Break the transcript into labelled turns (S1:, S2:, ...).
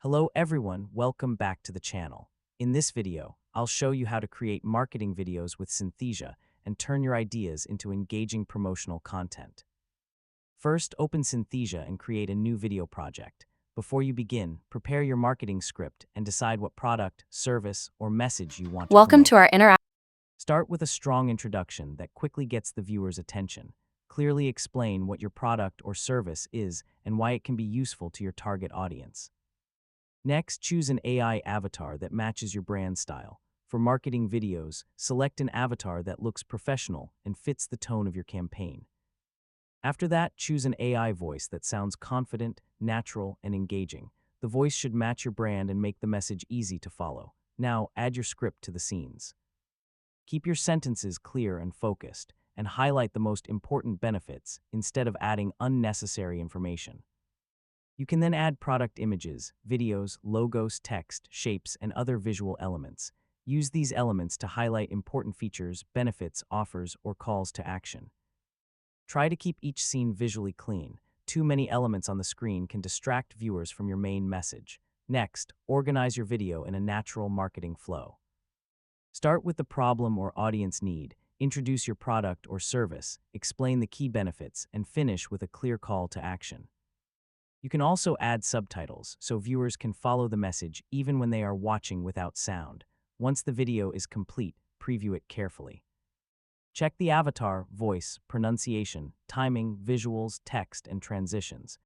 S1: Hello everyone, welcome back to the channel. In this video, I'll show you how to create marketing videos with Synthesia and turn your ideas into engaging promotional content. First, open Synthesia and create a new video project. Before you begin, prepare your marketing script and decide what product, service, or message you want to
S2: Welcome
S1: promote.
S2: to our
S1: Start with a strong introduction that quickly gets the viewer's attention. Clearly explain what your product or service is and why it can be useful to your target audience. Next, choose an AI avatar that matches your brand style. For marketing videos, select an avatar that looks professional and fits the tone of your campaign. After that, choose an AI voice that sounds confident, natural, and engaging. The voice should match your brand and make the message easy to follow. Now, add your script to the scenes. Keep your sentences clear and focused, and highlight the most important benefits instead of adding unnecessary information. You can then add product images, videos, logos, text, shapes, and other visual elements. Use these elements to highlight important features, benefits, offers, or calls to action. Try to keep each scene visually clean. Too many elements on the screen can distract viewers from your main message. Next, organize your video in a natural marketing flow. Start with the problem or audience need, introduce your product or service, explain the key benefits, and finish with a clear call to action. You can also add subtitles so viewers can follow the message even when they are watching without sound. Once the video is complete, preview it carefully. Check the avatar, voice, pronunciation, timing, visuals, text, and transitions.